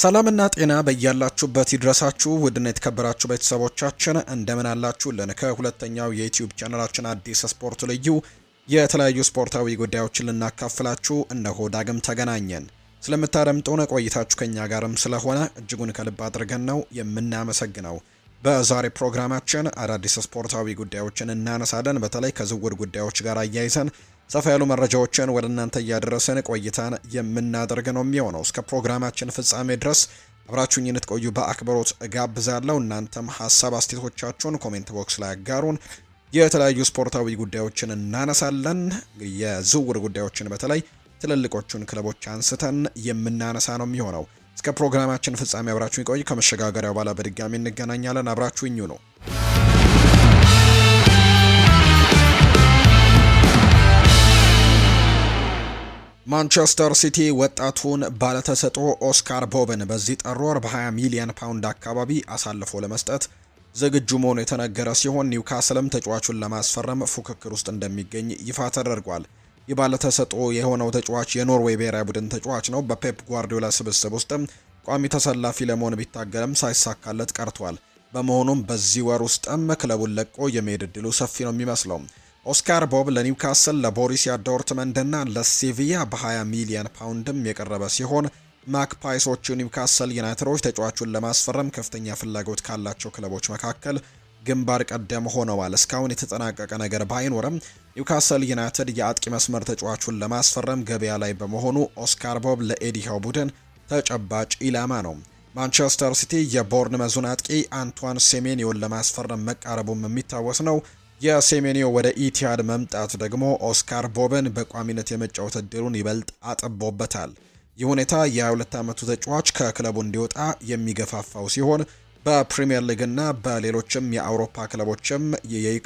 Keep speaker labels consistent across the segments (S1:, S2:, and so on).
S1: ሰላምና ጤና በያላችሁበት ይድረሳችሁ ውድና የተከበራችሁ ቤተሰቦቻችን እንደምን አላችሁልን? ከሁለተኛው የዩቲዩብ ቻናላችን አዲስ ስፖርት ልዩ የተለያዩ ስፖርታዊ ጉዳዮችን ልናካፍላችሁ እነሆ ዳግም ተገናኘን። ስለምታደምጡን ቆይታችሁ ከኛ ጋርም ስለሆነ እጅጉን ከልብ አድርገን ነው የምናመሰግነው። በዛሬ ፕሮግራማችን አዳዲስ ስፖርታዊ ጉዳዮችን እናነሳለን። በተለይ ከዝውውር ጉዳዮች ጋር አያይዘን ሰፋ ያሉ መረጃዎችን ወደ እናንተ እያደረስን ቆይታን የምናደርግ ነው የሚሆነው። እስከ ፕሮግራማችን ፍጻሜ ድረስ አብራችሁኝ እንድትቆዩ በአክብሮት እጋብዛለሁ። እናንተም ሀሳብ አስተያየቶቻችሁን ኮሜንት ቦክስ ላይ አጋሩን። የተለያዩ ስፖርታዊ ጉዳዮችን እናነሳለን። የዝውውር ጉዳዮችን በተለይ ትልልቆቹን ክለቦች አንስተን የምናነሳ ነው የሚሆነው። እስከ ፕሮግራማችን ፍጻሜ አብራችሁኝ ቆዩ። ከመሸጋገሪያው በኋላ በድጋሚ እንገናኛለን። አብራችሁኝ ነው። ማንቸስተር ሲቲ ወጣቱን ባለተሰጥኦ ኦስካር ቦብን በዚህ ጥር ወር በ20 ሚሊዮን ፓውንድ አካባቢ አሳልፎ ለመስጠት ዝግጁ መሆኑ የተነገረ ሲሆን ኒውካስልም ተጫዋቹን ለማስፈረም ፉክክር ውስጥ እንደሚገኝ ይፋ ተደርጓል። ይህ ባለተሰጥኦ የሆነው ተጫዋች የኖርዌይ ብሔራዊ ቡድን ተጫዋች ነው። በፔፕ ጓርዲዮላ ስብስብ ውስጥም ቋሚ ተሰላፊ ለመሆን ቢታገልም ሳይሳካለት ቀርቷል። በመሆኑም በዚህ ወር ውስጥም ክለቡን ለቆ የመሄድ ዕድሉ ሰፊ ነው የሚመስለው። ኦስካር ቦብ ለኒውካስል፣ ለቦሩሲያ ዶርትመንድ እና ለሴቪያ በ20 ሚሊዮን ፓውንድም የቀረበ ሲሆን ማክፓይሶቹ ኒውካስል ዩናይትዶች ተጫዋቹን ለማስፈረም ከፍተኛ ፍላጎት ካላቸው ክለቦች መካከል ግንባር ቀደም ሆነዋል። እስካሁን የተጠናቀቀ ነገር ባይኖርም ኒውካስል ዩናይትድ የአጥቂ መስመር ተጫዋቹን ለማስፈረም ገበያ ላይ በመሆኑ ኦስካር ቦብ ለኤዲሃው ቡድን ተጨባጭ ኢላማ ነው። ማንቸስተር ሲቲ የቦርንመዙን አጥቂ አንቷን ሴሜኒዮን ለማስፈረም መቃረቡም የሚታወስ ነው። የሴሜኒዮ ወደ ኢቲሃድ መምጣት ደግሞ ኦስካር ቦብን በቋሚነት የመጫወት እድሉን ይበልጥ አጥቦበታል። ይህ ሁኔታ የ22 ዓመቱ ተጫዋች ከክለቡ እንዲወጣ የሚገፋፋው ሲሆን በፕሪሚየር ሊግና በሌሎችም የአውሮፓ ክለቦችም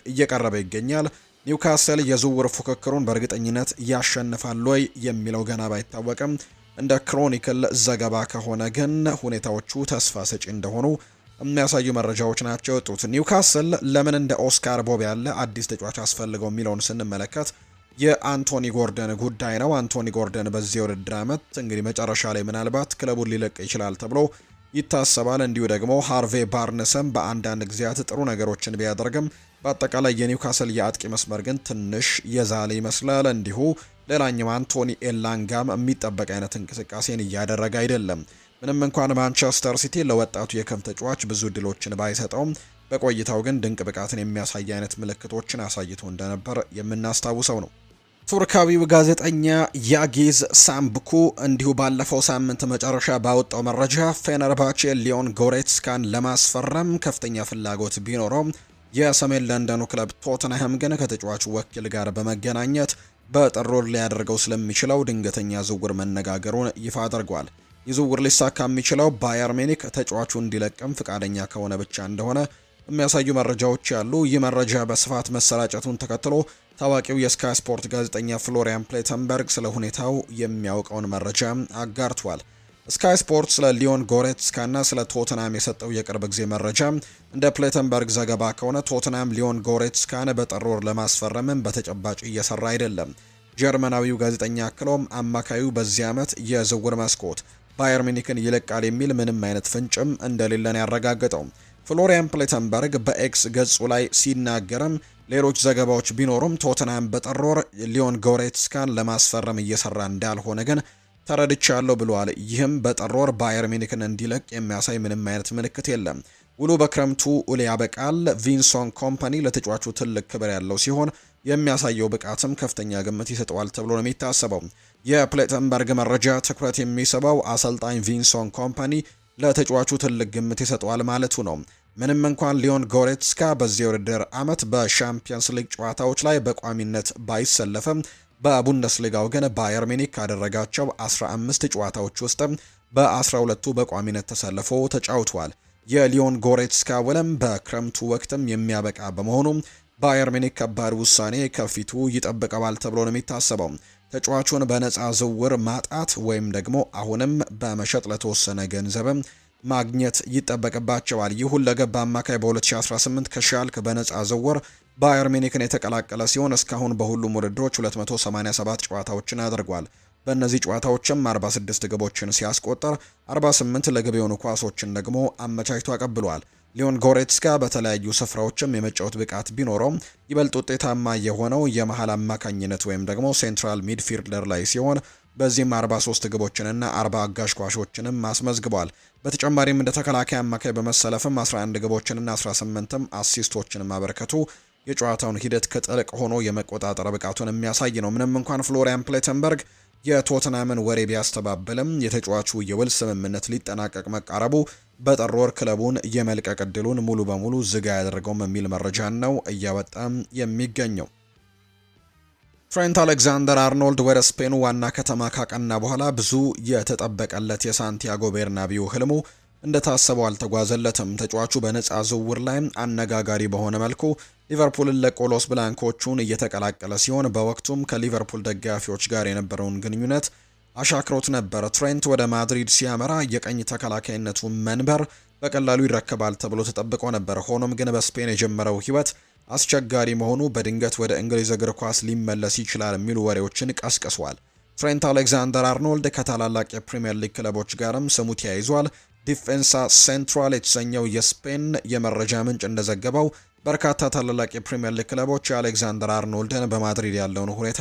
S1: እየቀረበ ይገኛል። ኒውካስል የዝውውር ፉክክሩን በእርግጠኝነት ያሸንፋል ወይ የሚለው ገና ባይታወቅም እንደ ክሮኒክል ዘገባ ከሆነ ግን ሁኔታዎቹ ተስፋ ሰጪ እንደሆኑ የሚያሳዩ መረጃዎች ናቸው የወጡት። ኒውካስል ለምን እንደ ኦስካር ቦብ ያለ አዲስ ተጫዋች አስፈልገው የሚለውን ስንመለከት የአንቶኒ ጎርደን ጉዳይ ነው። አንቶኒ ጎርደን በዚህ የውድድር ዓመት እንግዲህ መጨረሻ ላይ ምናልባት ክለቡን ሊለቅ ይችላል ተብሎ ይታሰባል። እንዲሁ ደግሞ ሃርቬ ባርነስም በአንዳንድ ጊዜያት ጥሩ ነገሮችን ቢያደርግም በአጠቃላይ የኒውካስል የአጥቂ መስመር ግን ትንሽ የዛለ ይመስላል። እንዲሁ ሌላኛው አንቶኒ ኤላንጋም የሚጠበቅ አይነት እንቅስቃሴን እያደረገ አይደለም። ምንም እንኳን ማንቸስተር ሲቲ ለወጣቱ የክንፍ ተጫዋች ብዙ ድሎችን ባይሰጠውም በቆይታው ግን ድንቅ ብቃትን የሚያሳይ አይነት ምልክቶችን አሳይቶ እንደነበር የምናስታውሰው ነው። ቱርካዊው ጋዜጠኛ ያጊዝ ሳምብኩ እንዲሁ ባለፈው ሳምንት መጨረሻ ባወጣው መረጃ ፌነርባቼ ሊዮን ጎሬትስካን ለማስፈረም ከፍተኛ ፍላጎት ቢኖረውም የሰሜን ለንደኑ ክለብ ቶተንሃም ግን ከተጫዋቹ ወኪል ጋር በመገናኘት በጥር ወር ሊያደርገው ስለሚችለው ድንገተኛ ዝውውር መነጋገሩን ይፋ አድርጓል። የዝውውር ሊሳካ የሚችለው ባየር ሚኒክ ተጫዋቹ እንዲለቅም ፍቃደኛ ከሆነ ብቻ እንደሆነ የሚያሳዩ መረጃዎች ያሉ። ይህ መረጃ በስፋት መሰራጨቱን ተከትሎ ታዋቂው የስካይ ስፖርት ጋዜጠኛ ፍሎሪያን ፕሌተንበርግ ስለ ሁኔታው የሚያውቀውን መረጃ አጋርቷል። ስካይ ስፖርት ስለ ሊዮን ጎሬትስካና ስለ ቶተናም የሰጠው የቅርብ ጊዜ መረጃ እንደ ፕሌተንበርግ ዘገባ ከሆነ ቶተናም ሊዮን ጎሬትስካን በጥር ወር ለማስፈረምም በተጨባጭ እየሰራ አይደለም። ጀርመናዊው ጋዜጠኛ አክሎም አማካዩ በዚህ ዓመት የዝውውር መስኮት ባየር ሚኒክን ይለቃል የሚል ምንም አይነት ፍንጭም እንደሌለን ያረጋገጠው ፍሎሪያን ፕሌተንበርግ በኤክስ ገጹ ላይ ሲናገርም ሌሎች ዘገባዎች ቢኖሩም ቶተንሃም በጥር ወር ሊዮን ጎሬትስካን ለማስፈረም እየሰራ እንዳልሆነ ግን ተረድቻለሁ ብሏል። ይህም በጥር ወር ባየር ሚኒክን እንዲለቅ የሚያሳይ ምንም አይነት ምልክት የለም። ውሉ በክረምቱ ውል ያበቃል። ቪንሶን ኮምፓኒ ለተጫዋቹ ትልቅ ክብር ያለው ሲሆን የሚያሳየው ብቃትም ከፍተኛ ግምት ይሰጠዋል ተብሎ ነው የሚታሰበው። የፕሌተንበርግ መረጃ ትኩረት የሚስበው አሰልጣኝ ቪንሶን ኮምፓኒ ለተጫዋቹ ትልቅ ግምት ይሰጠዋል ማለቱ ነው። ምንም እንኳን ሊዮን ጎሬትስካ በዚህ የውድድር ዓመት በሻምፒየንስ ሊግ ጨዋታዎች ላይ በቋሚነት ባይሰለፍም በቡንደስሊጋው ግን ባየር ሚኒክ ካደረጋቸው 15 ጨዋታዎች ውስጥ በ12ቱ በቋሚነት ተሰልፎ ተጫውቷል። የሊዮን ጎሬትስካ ውልም በክረምቱ ወቅትም የሚያበቃ በመሆኑ ባየር ሚኒክ ከባድ ውሳኔ ከፊቱ ይጠብቀዋል ተብሎ ነው የሚታሰበው። ተጫዋቹን በነፃ ዝውውር ማጣት ወይም ደግሞ አሁንም በመሸጥ ለተወሰነ ገንዘብም ማግኘት ይጠበቅባቸዋል። ይህ ሁለገብ አማካይ በ2018 ከሻልክ በነፃ ዝውውር ባየር ሚኒክን የተቀላቀለ ሲሆን እስካሁን በሁሉም ውድድሮች 287 ጨዋታዎችን አድርጓል። በእነዚህ ጨዋታዎችም 46 ግቦችን ሲያስቆጥር 48 ለግብ የሆኑ ኳሶችን ደግሞ አመቻችቶ አቀብሏል። ሊዮን ጎሬትስካ በተለያዩ ስፍራዎችም የመጫወት ብቃት ቢኖረውም ይበልጥ ውጤታማ የሆነው የመሃል አማካኝነት ወይም ደግሞ ሴንትራል ሚድፊልደር ላይ ሲሆን በዚህም 43 ግቦችንና 40 አጋዥ ኳሶችንም አስመዝግቧል። በተጨማሪም እንደ ተከላካይ አማካይ በመሰለፍም 11 ግቦችንና 18ም አሲስቶችን ማበርከቱ የጨዋታውን ሂደት ከጥልቅ ሆኖ የመቆጣጠር ብቃቱን የሚያሳይ ነው። ምንም እንኳን ፍሎሪያን ፕሌተንበርግ የቶትናምን ወሬ ቢያስተባብልም የተጫዋቹ የውል ስምምነት ሊጠናቀቅ መቃረቡ በጥር ወር ክለቡን የመልቀቅ ዕድሉን ሙሉ በሙሉ ዝግ ያደርገውም የሚል መረጃን ነው እያወጣም የሚገኘው። ትሬንት አሌክዛንደር አርኖልድ ወደ ስፔኑ ዋና ከተማ ካቀና በኋላ ብዙ የተጠበቀለት የሳንቲያጎ ቤርናቢው ህልሙ እንደታሰበው አልተጓዘለትም። ተጫዋቹ በነፃ ዝውውር ላይ አነጋጋሪ በሆነ መልኩ ሊቨርፑልን ለቆ ሎስ ብላንኮቹን እየተቀላቀለ ሲሆን በወቅቱም ከሊቨርፑል ደጋፊዎች ጋር የነበረውን ግንኙነት አሻክሮት ነበር። ትሬንት ወደ ማድሪድ ሲያመራ የቀኝ ተከላካይነቱ መንበር በቀላሉ ይረከባል ተብሎ ተጠብቆ ነበር። ሆኖም ግን በስፔን የጀመረው ህይወት አስቸጋሪ መሆኑ በድንገት ወደ እንግሊዝ እግር ኳስ ሊመለስ ይችላል የሚሉ ወሬዎችን ቀስቅሷል። ትሬንት አሌክዛንደር አርኖልድ ከታላላቅ የፕሪምየር ሊግ ክለቦች ጋርም ስሙ ተያይዟል። ዲፌንሳ ሴንትራል የተሰኘው የስፔን የመረጃ ምንጭ እንደዘገበው በርካታ ታላላቅ የፕሪምየር ሊግ ክለቦች የአሌክዛንደር አርኖልድን በማድሪድ ያለውን ሁኔታ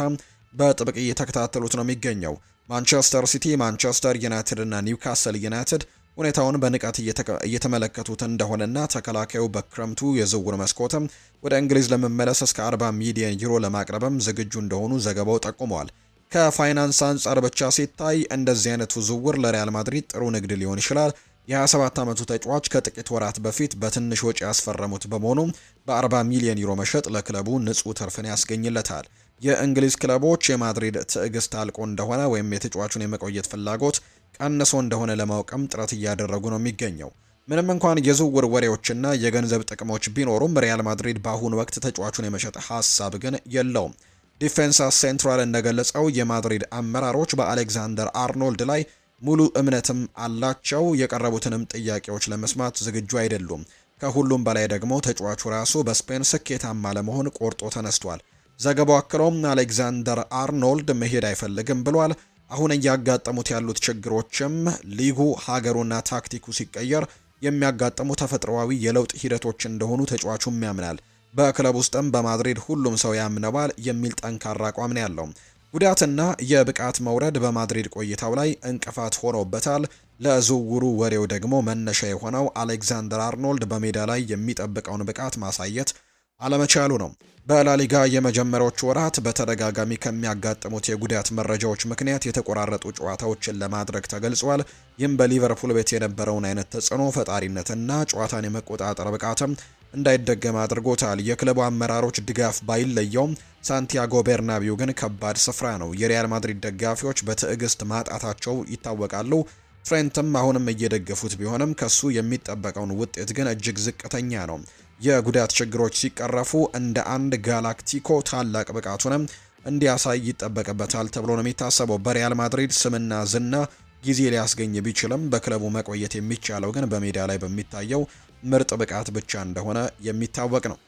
S1: በጥብቅ እየተከታተሉት ነው የሚገኘው። ማንቸስተር ሲቲ፣ ማንቸስተር ዩናይትድ እና ኒውካስል ዩናይትድ ሁኔታውን በንቃት እየተመለከቱት እንደሆነና ተከላካዩ በክረምቱ የዝውውር መስኮትም ወደ እንግሊዝ ለመመለስ እስከ 40 ሚሊዮን ዩሮ ለማቅረብም ዝግጁ እንደሆኑ ዘገባው ጠቁመዋል። ከፋይናንስ አንጻር ብቻ ሲታይ እንደዚህ አይነቱ ዝውውር ለሪያል ማድሪድ ጥሩ ንግድ ሊሆን ይችላል። የ27 ዓመቱ ተጫዋች ከጥቂት ወራት በፊት በትንሽ ወጪ ያስፈረሙት በመሆኑ በ40 ሚሊዮን ዩሮ መሸጥ ለክለቡ ንጹህ ትርፍን ያስገኝለታል። የእንግሊዝ ክለቦች የማድሪድ ትዕግስት አልቆ እንደሆነ ወይም የተጫዋቹን የመቆየት ፍላጎት ቀንሶ እንደሆነ ለማወቅም ጥረት እያደረጉ ነው የሚገኘው። ምንም እንኳን የዝውውር ወሬዎችና የገንዘብ ጥቅሞች ቢኖሩም ሪያል ማድሪድ በአሁኑ ወቅት ተጫዋቹን የመሸጥ ሀሳብ ግን የለውም። ዲፌንሳ ሴንትራል እንደገለጸው የማድሪድ አመራሮች በአሌክዛንደር አርኖልድ ላይ ሙሉ እምነትም አላቸው። የቀረቡትንም ጥያቄዎች ለመስማት ዝግጁ አይደሉም። ከሁሉም በላይ ደግሞ ተጫዋቹ ራሱ በስፔን ስኬታማ ለመሆን ቆርጦ ተነስቷል። ዘገባው አክሎም አሌክዛንደር አርኖልድ መሄድ አይፈልግም ብሏል። አሁን እያጋጠሙት ያሉት ችግሮችም ሊጉ፣ ሀገሩና ታክቲኩ ሲቀየር የሚያጋጥሙ ተፈጥሯዊ የለውጥ ሂደቶች እንደሆኑ ተጫዋቹም ያምናል። በክለብ ውስጥም በማድሪድ ሁሉም ሰው ያምነዋል የሚል ጠንካራ አቋም ነው ያለው። ጉዳትና የብቃት መውረድ በማድሪድ ቆይታው ላይ እንቅፋት ሆኖበታል። ለዝውውሩ ወሬው ደግሞ መነሻ የሆነው አሌክዛንደር አርኖልድ በሜዳ ላይ የሚጠብቀውን ብቃት ማሳየት አለመቻሉ ነው። በላሊጋ የመጀመሪያዎቹ ወራት በተደጋጋሚ ከሚያጋጥሙት የጉዳት መረጃዎች ምክንያት የተቆራረጡ ጨዋታዎችን ለማድረግ ተገልጿል። ይህም በሊቨርፑል ቤት የነበረውን አይነት ተጽዕኖ ፈጣሪነትና ጨዋታን የመቆጣጠር ብቃትም እንዳይደገም አድርጎታል። የክለቡ አመራሮች ድጋፍ ባይለየውም ሳንቲያጎ ቤርናቢው ግን ከባድ ስፍራ ነው። የሪያል ማድሪድ ደጋፊዎች በትዕግስት ማጣታቸው ይታወቃሉ። ትሬንትም አሁንም እየደገፉት ቢሆንም ከሱ የሚጠበቀውን ውጤት ግን እጅግ ዝቅተኛ ነው። የጉዳት ችግሮች ሲቀረፉ እንደ አንድ ጋላክቲኮ ታላቅ ብቃቱንም እንዲያሳይ ይጠበቅበታል ተብሎ ነው የሚታሰበው። በሪያል ማድሪድ ስምና ዝና ጊዜ ሊያስገኝ ቢችልም በክለቡ መቆየት የሚቻለው ግን በሜዳ ላይ በሚታየው ምርጥ ብቃት ብቻ እንደሆነ የሚታወቅ ነው።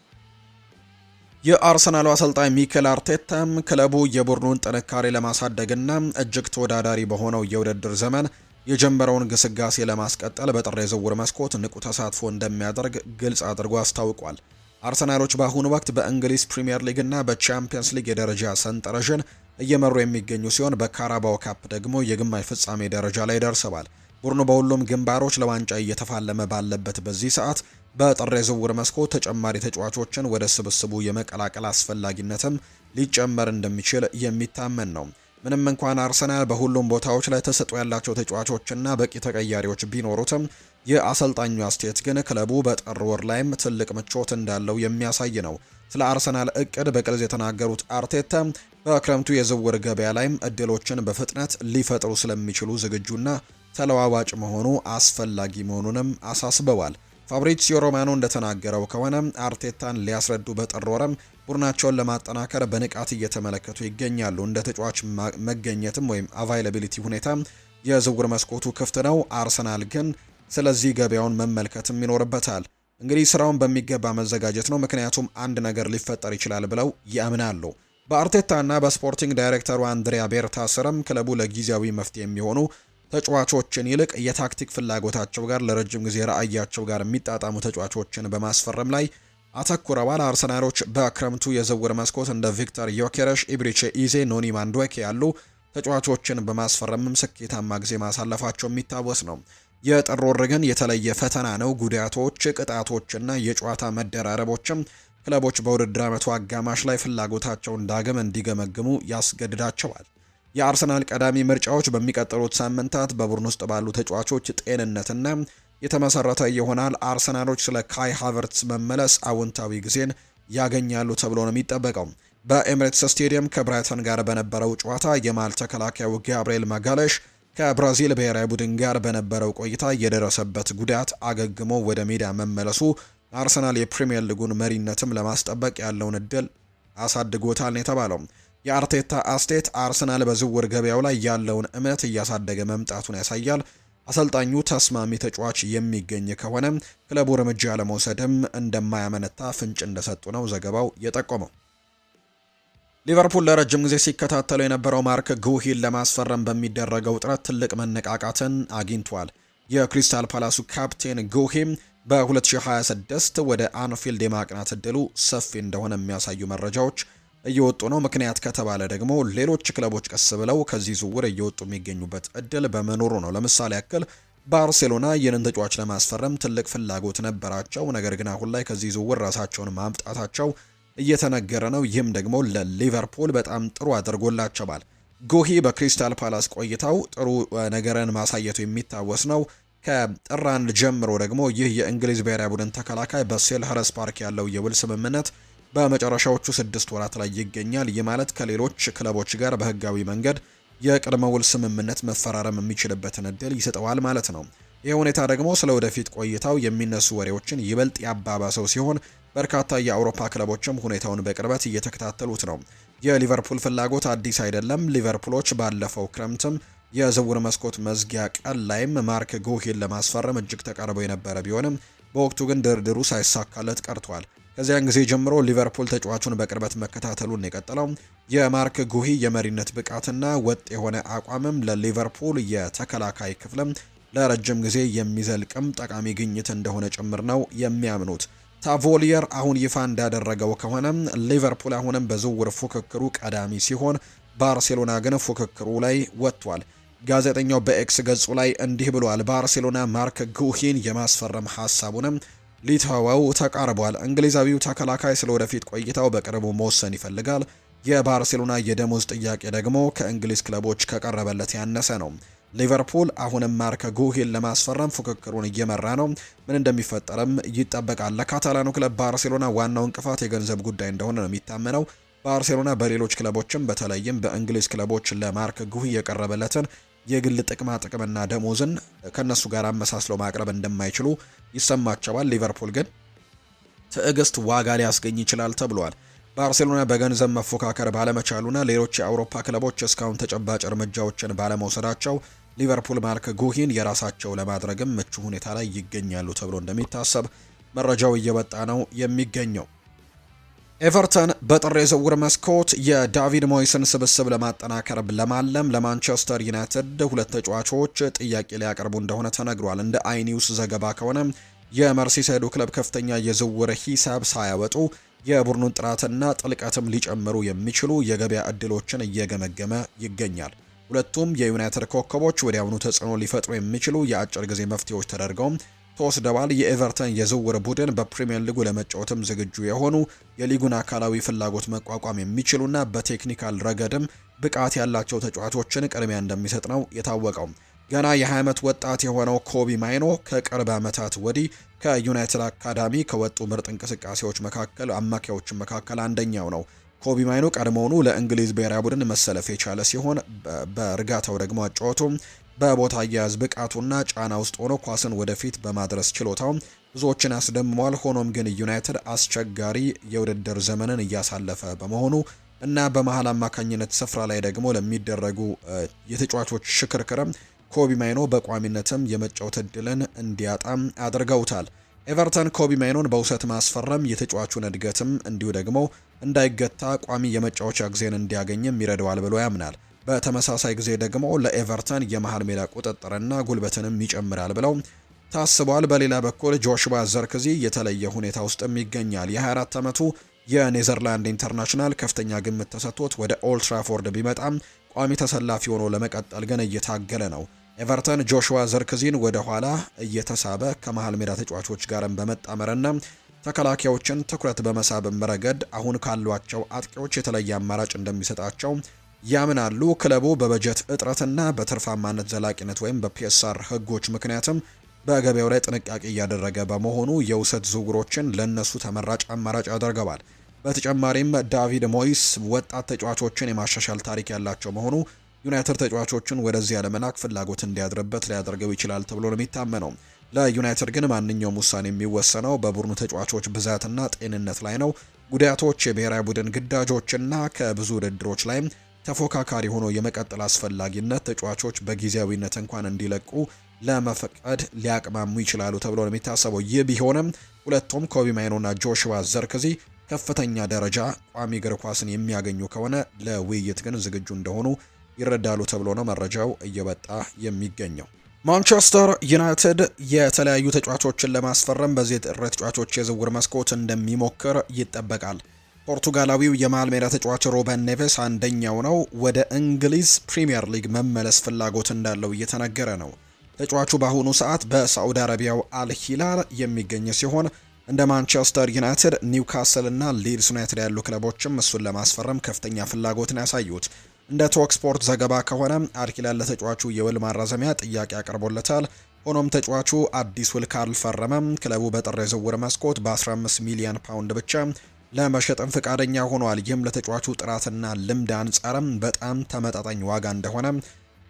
S1: የአርሰናሉ አሰልጣኝ ሚኬል አርቴታም ክለቡ የቡድኑን ጥንካሬ ለማሳደግና እጅግ ተወዳዳሪ በሆነው የውድድር ዘመን የጀመረውን ግስጋሴ ለማስቀጠል በጥር የዝውውር መስኮት ንቁ ተሳትፎ እንደሚያደርግ ግልጽ አድርጎ አስታውቋል። አርሰናሎች በአሁኑ ወቅት በእንግሊዝ ፕሪምየር ሊግ እና በቻምፒየንስ ሊግ የደረጃ ሰንጠረዥን እየመሩ የሚገኙ ሲሆን በካራባው ካፕ ደግሞ የግማሽ ፍጻሜ ደረጃ ላይ ደርሰዋል። ቡድኑ በሁሉም ግንባሮች ለዋንጫ እየተፋለመ ባለበት በዚህ ሰዓት በጥር የዝውውር መስኮት ተጨማሪ ተጫዋቾችን ወደ ስብስቡ የመቀላቀል አስፈላጊነትም ሊጨመር እንደሚችል የሚታመን ነው። ምንም እንኳን አርሰናል በሁሉም ቦታዎች ላይ ተሰጥኦ ያላቸው ተጫዋቾችና በቂ ተቀያሪዎች ቢኖሩትም የአሰልጣኙ አስተያየት ግን ክለቡ በጥር ወር ላይም ትልቅ ምቾት እንዳለው የሚያሳይ ነው። ስለ አርሰናል እቅድ በግልጽ የተናገሩት አርቴታ በክረምቱ የዝውውር ገበያ ላይም እድሎችን በፍጥነት ሊፈጥሩ ስለሚችሉ ዝግጁና ተለዋዋጭ መሆኑ አስፈላጊ መሆኑንም አሳስበዋል። ፋብሪዚዮ ሮማኖ እንደተናገረው ከሆነ አርቴታን ሊያስረዱ በጥር ወርም ቡድናቸውን ለማጠናከር በንቃት እየተመለከቱ ይገኛሉ። እንደ ተጫዋች መገኘትም ወይም አቫይላቢሊቲ ሁኔታ የዝውውር መስኮቱ ክፍት ነው። አርሰናል ግን ስለዚህ ገበያውን መመልከትም ይኖርበታል። እንግዲህ ስራውን በሚገባ መዘጋጀት ነው፣ ምክንያቱም አንድ ነገር ሊፈጠር ይችላል ብለው ያምናሉ። በአርቴታና በስፖርቲንግ ዳይሬክተሩ አንድሪያ ቤርታ ስርም ክለቡ ለጊዜያዊ መፍትሄ የሚሆኑ ተጫዋቾችን ይልቅ የታክቲክ ፍላጎታቸው ጋር ለረጅም ጊዜ ራዕያቸው ጋር የሚጣጣሙ ተጫዋቾችን በማስፈረም ላይ አተኩረዋል። አርሰናሎች በክረምቱ የዝውውር መስኮት እንደ ቪክተር ዮኬረሽ፣ ኢብሪቼ ኢዜ፣ ኖኒ ማንዱዌኬ ያሉ ተጫዋቾችን በማስፈረምም ስኬታማ ጊዜ ማሳለፋቸው የሚታወስ ነው። የጥር ወር ግን የተለየ ፈተና ነው። ጉዳቶች፣ ቅጣቶችና የጨዋታ መደራረቦችም ክለቦች በውድድር ዓመቱ አጋማሽ ላይ ፍላጎታቸውን ዳግም እንዲገመግሙ ያስገድዳቸዋል። የአርሰናል ቀዳሚ ምርጫዎች በሚቀጥሉት ሳምንታት በቡድን ውስጥ ባሉ ተጫዋቾች ጤንነትና የተመሰረተ ይሆናል። አርሰናሎች ስለ ካይ ሃቨርትስ መመለስ አዎንታዊ ጊዜን ያገኛሉ ተብሎ ነው የሚጠበቀው። በኤምሬትስ ስቴዲየም ከብራይተን ጋር በነበረው ጨዋታ የማል ተከላካዩ ጋብርኤል ማጋለሽ ከብራዚል ብሔራዊ ቡድን ጋር በነበረው ቆይታ የደረሰበት ጉዳት አገግሞ ወደ ሜዳ መመለሱ አርሰናል የፕሪሚየር ሊጉን መሪነትም ለማስጠበቅ ያለውን እድል አሳድጎታል ነው የተባለው። የአርቴታ አስቴት አርሰናል በዝውውር ገበያው ላይ ያለውን እምነት እያሳደገ መምጣቱን ያሳያል። አሰልጣኙ ተስማሚ ተጫዋች የሚገኝ ከሆነ ክለቡ እርምጃ ለመውሰድም እንደማያመነታ ፍንጭ እንደሰጡ ነው ዘገባው የጠቆመው። ሊቨርፑል ለረጅም ጊዜ ሲከታተለው የነበረው ማርክ ጉሂን ለማስፈረም በሚደረገው ጥረት ትልቅ መነቃቃትን አግኝቷል። የክሪስታል ፓላሱ ካፕቴን ጉሂም በ2026 ወደ አንፊልድ የማቅናት እድሉ ሰፊ እንደሆነ የሚያሳዩ መረጃዎች እየወጡ ነው። ምክንያት ከተባለ ደግሞ ሌሎች ክለቦች ቀስ ብለው ከዚህ ዝውውር እየወጡ የሚገኙበት እድል በመኖሩ ነው። ለምሳሌ ያክል ባርሴሎና ይህንን ተጫዋች ለማስፈረም ትልቅ ፍላጎት ነበራቸው። ነገር ግን አሁን ላይ ከዚህ ዝውውር ራሳቸውን ማምጣታቸው እየተነገረ ነው። ይህም ደግሞ ለሊቨርፑል በጣም ጥሩ አድርጎላቸዋል። ጉሂ በክሪስታል ፓላስ ቆይታው ጥሩ ነገርን ማሳየቱ የሚታወስ ነው። ከጥር 1 ጀምሮ ደግሞ ይህ የእንግሊዝ ብሔራዊ ቡድን ተከላካይ በሴልኸርስት ፓርክ ያለው የውል ስምምነት በመጨረሻዎቹ 6 ወራት ላይ ይገኛል። ይህ ማለት ከሌሎች ክለቦች ጋር በህጋዊ መንገድ የቅድመ ውል ስምምነት መፈራረም የሚችልበትን እድል ይሰጠዋል ማለት ነው። ይህ ሁኔታ ደግሞ ስለ ወደፊት ቆይታው የሚነሱ ወሬዎችን ይበልጥ ያባባሰው ሲሆን በርካታ የአውሮፓ ክለቦችም ሁኔታውን በቅርበት እየተከታተሉት ነው። የሊቨርፑል ፍላጎት አዲስ አይደለም። ሊቨርፑሎች ባለፈው ክረምትም የዝውውር መስኮት መዝጊያ ቀን ላይም ማርክ ጉሂን ለማስፈረም እጅግ ተቃርበው የነበረ ቢሆንም በወቅቱ ግን ድርድሩ ሳይሳካለት ቀርቷል። ከዚያን ጊዜ ጀምሮ ሊቨርፑል ተጫዋቹን በቅርበት መከታተሉን የቀጠለው የማርክ ጉሂ የመሪነት ብቃትና ወጥ የሆነ አቋምም ለሊቨርፑል የተከላካይ ክፍልም ለረጅም ጊዜ የሚዘልቅም ጠቃሚ ግኝት እንደሆነ ጭምር ነው የሚያምኑት። ታቮሊየር አሁን ይፋ እንዳደረገው ከሆነ ሊቨርፑል አሁንም በዝውውር ፉክክሩ ቀዳሚ ሲሆን ባርሴሎና ግን ፉክክሩ ላይ ወጥቷል። ጋዜጠኛው በኤክስ ገጹ ላይ እንዲህ ብሏል። ባርሴሎና ማርክ ጉሂን የማስፈረም ሀሳቡንም ሊተወው ተቃርቧል። እንግሊዛዊው ተከላካይ ስለ ወደፊት ቆይታው በቅርቡ መወሰን ይፈልጋል። የባርሴሎና የደሞዝ ጥያቄ ደግሞ ከእንግሊዝ ክለቦች ከቀረበለት ያነሰ ነው። ሊቨርፑል አሁንም ማርክ ጉሂን ለማስፈረም ፉክክሩን እየመራ ነው። ምን እንደሚፈጠርም ይጠበቃል። ለካታላኑ ክለብ ባርሴሎና ዋናው እንቅፋት የገንዘብ ጉዳይ እንደሆነ ነው የሚታመነው። ባርሴሎና በሌሎች ክለቦችም በተለይም በእንግሊዝ ክለቦች ለማርክ ጉሂ የቀረበለትን የግል ጥቅምና ደሞዝን ከነሱ ጋር አመሳስለው ማቅረብ እንደማይችሉ ይሰማቸዋል። ሊቨርፑል ግን ትዕግስት ዋጋ ሊያስገኝ ይችላል ተብሏል። ባርሴሎና በገንዘብ መፎካከር ባለመቻሉና ሌሎች የአውሮፓ ክለቦች እስካሁን ተጨባጭ እርምጃዎችን ባለመውሰዳቸው ሊቨርፑል ማርክ ጉሂን የራሳቸው ለማድረግም ምቹ ሁኔታ ላይ ይገኛሉ ተብሎ እንደሚታሰብ መረጃው እየወጣ ነው የሚገኘው። ኤቨርተን በጥር የዝውውር መስኮት የዳቪድ ሞይስን ስብስብ ለማጠናከር ለማለም ለማንቸስተር ዩናይትድ 2 ተጫዋቾች ጥያቄ ሊያቀርቡ እንደሆነ ተነግሯል። እንደ አይኒውስ ዘገባ ከሆነ የመርሲሳይዱ ክለብ ከፍተኛ የዝውውር ሂሳብ ሳያወጡ የቡድኑን ጥራትና ጥልቀትም ሊጨምሩ የሚችሉ የገበያ እድሎችን እየገመገመ ይገኛል። ሁለቱም የዩናይትድ ኮከቦች ወዲያውኑ ተጽዕኖ ሊፈጥሩ የሚችሉ የአጭር ጊዜ መፍትሄዎች ተደርገው ተወስደዋል። የኤቨርተን የዝውውር ቡድን በፕሪሚየር ሊጉ ለመጫወትም ዝግጁ የሆኑ የሊጉን አካላዊ ፍላጎት መቋቋም የሚችሉና በቴክኒካል ረገድም ብቃት ያላቸው ተጫዋቾችን ቅድሚያ እንደሚሰጥ ነው የታወቀው። ገና የ20 ዓመት ወጣት የሆነው ኮቢ ማይኖ ከቅርብ ዓመታት ወዲህ ከዩናይትድ አካዳሚ ከወጡ ምርጥ እንቅስቃሴዎች መካከል አማካዮች መካከል አንደኛው ነው። ኮቢ ማይኖ ቀድሞውኑ ለእንግሊዝ ብሔራዊ ቡድን መሰለፍ የቻለ ሲሆን በእርጋታው ደግሞ አጫወቱም በቦታ አያያዝ ብቃቱና ጫና ውስጥ ሆኖ ኳስን ወደፊት በማድረስ ችሎታው ብዙዎችን አስደምሟል። ሆኖም ግን ዩናይትድ አስቸጋሪ የውድድር ዘመንን እያሳለፈ በመሆኑ እና በመሃል አማካኝነት ስፍራ ላይ ደግሞ ለሚደረጉ የተጫዋቾች ሽክርክርም ኮቢ ማይኖ በቋሚነትም የመጫወት እድልን እንዲያጣም አድርገውታል። ኤቨርተን ኮቢ ማይኖን በውሰት ማስፈረም የተጫዋቹን እድገትም እንዲሁ ደግሞ እንዳይገታ ቋሚ የመጫወቻ ጊዜን እንዲያገኝም ይረዳዋል ብሎ ያምናል። በተመሳሳይ ጊዜ ደግሞ ለኤቨርተን የመሃል ሜዳ ቁጥጥርና ጉልበትንም ይጨምራል ብለው ታስቧል። በሌላ በኩል ጆሹዋ ዘርክዚ የተለየ ሁኔታ ውስጥም ይገኛል። የ24 ዓመቱ የኔዘርላንድ ኢንተርናሽናል ከፍተኛ ግምት ተሰጥቶት ወደ ኦልድ ትራፎርድ ቢመጣም ቋሚ ተሰላፊ ሆኖ ለመቀጠል ግን እየታገለ ነው። ኤቨርተን ጆሹዋ ዘርክዚን ወደ ኋላ እየተሳበ ከመሃል ሜዳ ተጫዋቾች ጋርም በመጣመርና ተከላካዮችን ትኩረት በመሳብም ረገድ አሁን ካሏቸው አጥቂዎች የተለየ አማራጭ እንደሚሰጣቸው ያምናሉ። ክለቡ በበጀት እጥረትና በትርፋማነት ዘላቂነት ወይም በፒኤስአር ህጎች ምክንያትም በገበያው ላይ ጥንቃቄ እያደረገ በመሆኑ የውሰት ዝውውሮችን ለነሱ ተመራጭ አማራጭ ያደርገዋል። በተጨማሪም ዳቪድ ሞይስ ወጣት ተጫዋቾችን የማሻሻል ታሪክ ያላቸው መሆኑ ዩናይትድ ተጫዋቾችን ወደዚያ ለመላክ ፍላጎት እንዲያድርበት ሊያደርገው ይችላል ተብሎ ነው የሚታመነው። ለዩናይትድ ግን ማንኛውም ውሳኔ የሚወሰነው በቡድኑ ተጫዋቾች ብዛትና ጤንነት ላይ ነው። ጉዳቶች፣ የብሔራዊ ቡድን ግዳጆችና ከብዙ ውድድሮች ላይ ተፎካካሪ ሆኖ የመቀጠል አስፈላጊነት ተጫዋቾች በጊዜያዊነት እንኳን እንዲለቁ ለመፍቀድ ሊያቅማሙ ይችላሉ ተብሎ ነው የሚታሰበው። ይህ ቢሆንም ሁለቱም ኮቢ ማይኖና ጆሹዋ ዘርክዚ ከፍተኛ ደረጃ ቋሚ እግር ኳስን የሚያገኙ ከሆነ ለውይይት ግን ዝግጁ እንደሆኑ ይረዳሉ ተብሎ ነው መረጃው እየወጣ የሚገኘው። ማንቸስተር ዩናይትድ የተለያዩ ተጫዋቾችን ለማስፈረም በዚህ ጥር ተጫዋቾች የዝውውር መስኮት እንደሚሞክር ይጠበቃል። ፖርቱጋላዊው የመሃል ሜዳ ተጫዋች ሩበን ኔቬስ አንደኛው ነው። ወደ እንግሊዝ ፕሪሚየር ሊግ መመለስ ፍላጎት እንዳለው እየተነገረ ነው። ተጫዋቹ በአሁኑ ሰዓት በሳዑዲ አረቢያው አልሂላል የሚገኝ ሲሆን እንደ ማንቸስተር ዩናይትድ፣ ኒውካስል እና ሊድስ ዩናይትድ ያሉ ክለቦችም እሱን ለማስፈረም ከፍተኛ ፍላጎትን ያሳዩት። እንደ ቶክ ስፖርት ዘገባ ከሆነ አልሂላል ለተጫዋቹ የውል ማራዘሚያ ጥያቄ አቅርቦለታል። ሆኖም ተጫዋቹ አዲስ ውል ካልፈረመም ክለቡ በጥር የዝውውር መስኮት በ15 ሚሊዮን ፓውንድ ብቻ ለመሸጥም ፍቃደኛ ሆኗል። ይህም ለተጫዋቹ ጥራትና ልምድ አንጻርም በጣም ተመጣጣኝ ዋጋ እንደሆነ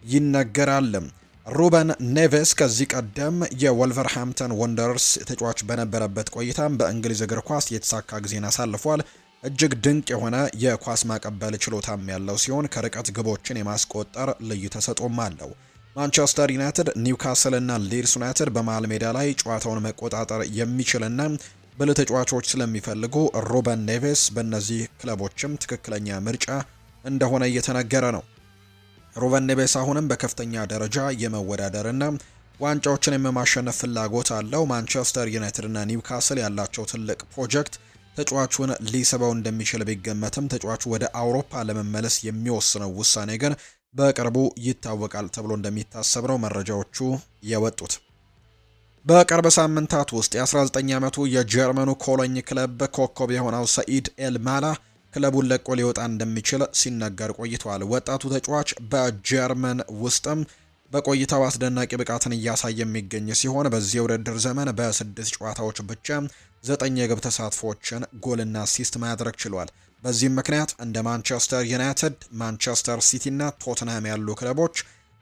S1: ይነገራል። ሩበን ኔቬስ ከዚህ ቀደም የወልቨርሃምፕተን ወንደርስ ተጫዋች በነበረበት ቆይታም በእንግሊዝ እግር ኳስ የተሳካ ጊዜን አሳልፏል። እጅግ ድንቅ የሆነ የኳስ ማቀበል ችሎታም ያለው ሲሆን ከርቀት ግቦችን የማስቆጠር ልዩ ተሰጥኦም አለው። ማንቸስተር ዩናይትድ፣ ኒውካስል እና ሊድስ ዩናይትድ በመሃል ሜዳ ላይ ጨዋታውን መቆጣጠር የሚችልና ብልህ ተጫዋቾች ስለሚፈልጉ ሩበን ኔቬስ በእነዚህ ክለቦችም ትክክለኛ ምርጫ እንደሆነ እየተነገረ ነው። ሩበን ኔቬስ አሁንም በከፍተኛ ደረጃ የመወዳደርና ዋንጫዎችን የማሸነፍ ፍላጎት አለው። ማንቸስተር ዩናይትድ እና ኒውካስል ያላቸው ትልቅ ፕሮጀክት ተጫዋቹን ሊስበው እንደሚችል ቢገመትም ተጫዋቹ ወደ አውሮፓ ለመመለስ የሚወስነው ውሳኔ ግን በቅርቡ ይታወቃል ተብሎ እንደሚታሰብ ነው መረጃዎቹ የወጡት። በቅርብ ሳምንታት ውስጥ የ19 ዓመቱ የጀርመኑ ኮሎኝ ክለብ ኮከብ የሆነው ሰኢድ ኤልማላ ክለቡን ለቆ ሊወጣ እንደሚችል ሲነገር ቆይቷል። ወጣቱ ተጫዋች በጀርመን ውስጥም በቆይታው አስደናቂ ብቃትን እያሳየ የሚገኝ ሲሆን በዚህ የውድድር ዘመን በ6 ጨዋታዎች ብቻ 9 የግብ ተሳትፎችን ጎልና አሲስት ማድረግ ችሏል። በዚህም ምክንያት እንደ ማንቸስተር ዩናይትድ፣ ማንቸስተር ሲቲ እና ቶትንሃም ያሉ ክለቦች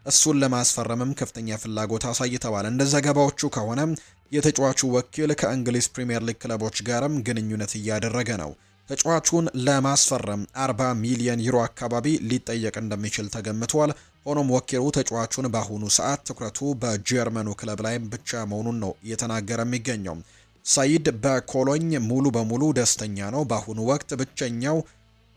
S1: እሱን ለማስፈረምም ከፍተኛ ፍላጎት አሳይተዋል። እንደ ዘገባዎቹ ከሆነ የተጫዋቹ ወኪል ከእንግሊዝ ፕሪምየር ሊግ ክለቦች ጋርም ግንኙነት እያደረገ ነው። ተጫዋቹን ለማስፈረም 40 ሚሊዮን ዩሮ አካባቢ ሊጠየቅ እንደሚችል ተገምቷል። ሆኖም ወኪሉ ተጫዋቹን በአሁኑ ሰዓት ትኩረቱ በጀርመኑ ክለብ ላይ ብቻ መሆኑን ነው እየተናገረ የሚገኘው። ሰይድ በኮሎኝ ሙሉ በሙሉ ደስተኛ ነው። በአሁኑ ወቅት ብቸኛው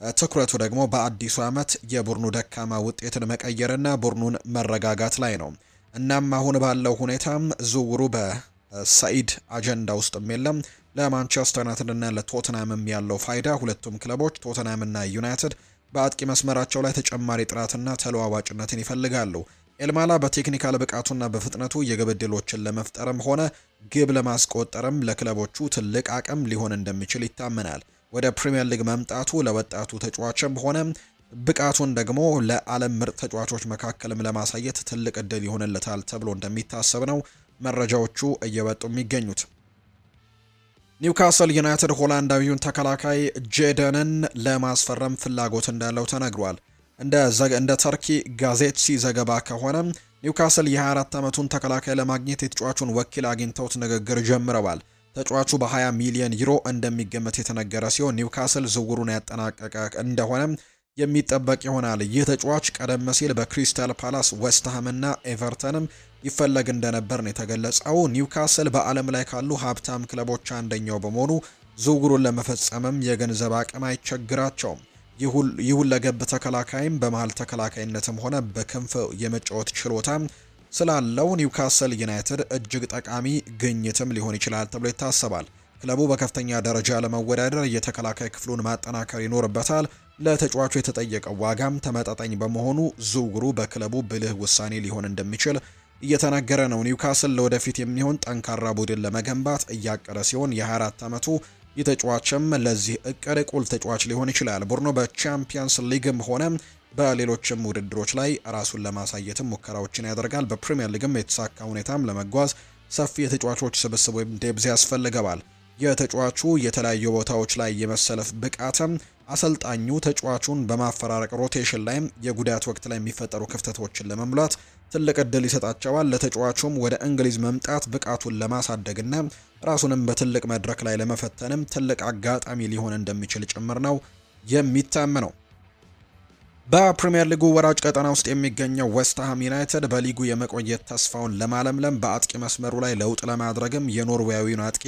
S1: ትኩረቱ ደግሞ በአዲሱ ዓመት የቡድኑ ደካማ ውጤትን መቀየርና ቡድኑን መረጋጋት ላይ ነው። እናም አሁን ባለው ሁኔታም ዝውውሩ በሰይድ አጀንዳ ውስጥም የለም። ለማንቸስተር ዩናይትድ እና ለቶተንሃምም ያለው ፋይዳ ሁለቱም ክለቦች ቶተንሃም እና ዩናይትድ በአጥቂ መስመራቸው ላይ ተጨማሪ ጥራትና ተለዋዋጭነትን ይፈልጋሉ። ኤልማላ በቴክኒካል ብቃቱና በፍጥነቱ የግብ ዕድሎችን ለመፍጠርም ሆነ ግብ ለማስቆጠርም ለክለቦቹ ትልቅ አቅም ሊሆን እንደሚችል ይታመናል። ወደ ፕሪሚየር ሊግ መምጣቱ ለወጣቱ ተጫዋችም ሆነ ብቃቱን ደግሞ ለዓለም ምርጥ ተጫዋቾች መካከልም ለማሳየት ትልቅ እድል ይሆንለታል ተብሎ እንደሚታሰብ ነው መረጃዎቹ እየወጡ የሚገኙት። ኒውካስል ዩናይትድ ሆላንዳዊውን ተከላካይ ጄደንን ለማስፈረም ፍላጎት እንዳለው ተነግሯል። እንደ ተርኪ ጋዜትሲ ዘገባ ከሆነ ኒውካስል የ24 ዓመቱን ተከላካይ ለማግኘት የተጫዋቹን ወኪል አግኝተውት ንግግር ጀምረዋል። ተጫዋቹ በ20 ሚሊዮን ዩሮ እንደሚገመት የተነገረ ሲሆን ኒውካስል ዝውውሩን ያጠናቀቀ እንደሆነ የሚጠበቅ ይሆናል። ይህ ተጫዋች ቀደም ሲል በክሪስታል ፓላስ፣ ዌስትሃምና ኤቨርተንም ይፈለግ እንደነበር ነው የተገለጸው። ኒውካስል በዓለም ላይ ካሉ ሀብታም ክለቦች አንደኛው በመሆኑ ዝውውሩን ለመፈጸምም የገንዘብ አቅም አይቸግራቸውም። ይህ ሁለገብ ተከላካይም በመሃል ተከላካይነትም ሆነ በክንፍ የመጫወት ችሎታ ስላለው ኒውካስል ዩናይትድ እጅግ ጠቃሚ ግኝትም ሊሆን ይችላል ተብሎ ይታሰባል። ክለቡ በከፍተኛ ደረጃ ለመወዳደር የተከላካይ ክፍሉን ማጠናከር ይኖርበታል። ለተጫዋቹ የተጠየቀው ዋጋም ተመጣጣኝ በመሆኑ ዝውውሩ በክለቡ ብልህ ውሳኔ ሊሆን እንደሚችል እየተነገረ ነው። ኒውካስል ለወደፊት የሚሆን ጠንካራ ቡድን ለመገንባት እያቀደ ሲሆን የ24 ዓመቱ የተጫዋችም ለዚህ እቅድ ቁልፍ ተጫዋች ሊሆን ይችላል። ቡድኑ በቻምፒየንስ ሊግም ሆነ በሌሎችም ውድድሮች ላይ ራሱን ለማሳየትም ሙከራዎችን ያደርጋል። በፕሪሚየር ሊግም የተሳካ ሁኔታም ለመጓዝ ሰፊ የተጫዋቾች ስብስብ ወይም ዴብዝ ያስፈልገዋል። የተጫዋቹ የተለያዩ ቦታዎች ላይ የመሰለፍ ብቃትም አሰልጣኙ ተጫዋቹን በማፈራረቅ ሮቴሽን ላይ የጉዳት ወቅት ላይ የሚፈጠሩ ክፍተቶችን ለመሙላት ትልቅ እድል ይሰጣቸዋል። ለተጫዋቹም ወደ እንግሊዝ መምጣት ብቃቱን ለማሳደግና ራሱንም በትልቅ መድረክ ላይ ለመፈተንም ትልቅ አጋጣሚ ሊሆን እንደሚችል ጭምር ነው የሚታመነው። በፕሪሚየር ሊጉ ወራጅ ቀጠና ውስጥ የሚገኘው ዌስትሃም ዩናይትድ በሊጉ የመቆየት ተስፋውን ለማለምለም በአጥቂ መስመሩ ላይ ለውጥ ለማድረግም የኖርዌያዊውን አጥቂ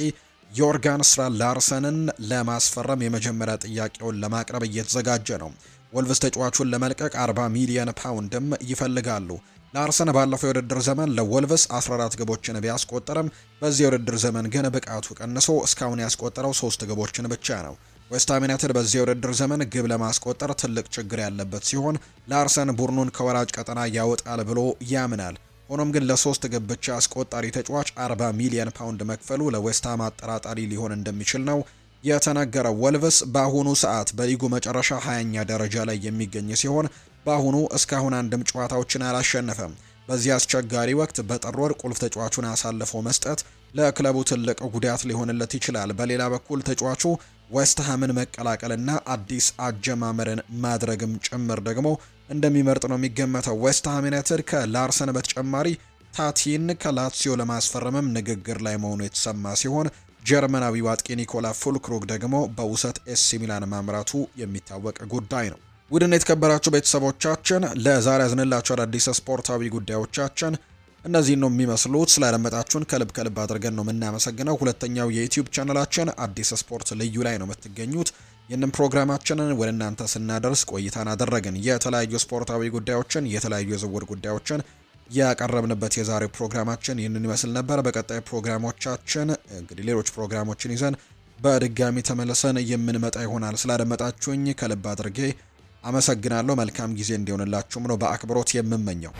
S1: ዮርጋን ስትራንድ ላርሰንን ለማስፈረም የመጀመሪያ ጥያቄውን ለማቅረብ እየተዘጋጀ ነው። ወልቭስ ተጫዋቹን ለመልቀቅ 40 ሚሊዮን ፓውንድም ይፈልጋሉ። ላርሰን ባለፈው የውድድር ዘመን ለወልቭስ 14 ግቦችን ቢያስቆጠርም በዚህ የውድድር ዘመን ግን ብቃቱ ቀንሶ እስካሁን ያስቆጠረው 3 ግቦችን ብቻ ነው። ዌስትሃም ዩናይትድ በዚህ የውድድር ዘመን ግብ ለማስቆጠር ትልቅ ችግር ያለበት ሲሆን ላርሰን ቡድኑን ከወራጅ ቀጠና ያወጣል ብሎ ያምናል። ሆኖም ግን ለ3 ግብ ብቻ አስቆጣሪ ተጫዋች 40 ሚሊዮን ፓውንድ መክፈሉ ለዌስትሃም አጠራጣሪ ሊሆን እንደሚችል ነው የተነገረው። ወልቭስ በአሁኑ ሰዓት በሊጉ መጨረሻ 20ኛ ደረጃ ላይ የሚገኝ ሲሆን በአሁኑ እስካሁን አንድም ጨዋታዎችን አላሸነፈም። በዚህ አስቸጋሪ ወቅት በጥር ወር ቁልፍ ተጫዋቹን አሳልፎ መስጠት ለክለቡ ትልቅ ጉዳት ሊሆንለት ይችላል። በሌላ በኩል ተጫዋቹ ዌስትሃምን መቀላቀልና አዲስ አጀማመርን ማድረግም ጭምር ደግሞ እንደሚመርጥ ነው የሚገመተው። ዌስትሃም ዩናይትድ ከላርሰን በተጨማሪ ታቲን ከላትሲዮ ለማስፈረምም ንግግር ላይ መሆኑ የተሰማ ሲሆን ጀርመናዊው አጥቂ ኒኮላ ፉልክሩግ ደግሞ በውሰት ኤሲ ሚላን ማምራቱ የሚታወቅ ጉዳይ ነው። ውድና የተከበራችሁ ቤተሰቦቻችን ለዛሬ ያዝንላችሁ አዳዲስ ስፖርታዊ ጉዳዮቻችን እነዚህ ነው የሚመስሉት። ስላደመጣችሁን ከልብ አድርገን ነው የምናመሰግነው። ሁለተኛው የዩቲዩብ ቻናላችን አዲስ ስፖርት ልዩ ላይ ነው የምትገኙት። ይህንን ፕሮግራማችንን ወደ እናንተ ስናደርስ ቆይታን አደረግን። የተለያዩ ስፖርታዊ ጉዳዮችን፣ የተለያዩ የዝውውር ጉዳዮችን ያቀረብንበት የዛሬው ፕሮግራማችን ይህንን ይመስል ነበር። በቀጣይ ፕሮግራሞቻችን እንግዲህ ሌሎች ፕሮግራሞችን ይዘን በድጋሚ ተመልሰን የምንመጣ ይሆናል። ስላደመጣችሁኝ ከልብ አድርጌ አመሰግናለሁ። መልካም ጊዜ እንዲሆንላችሁም ነው በአክብሮት የምመኘው።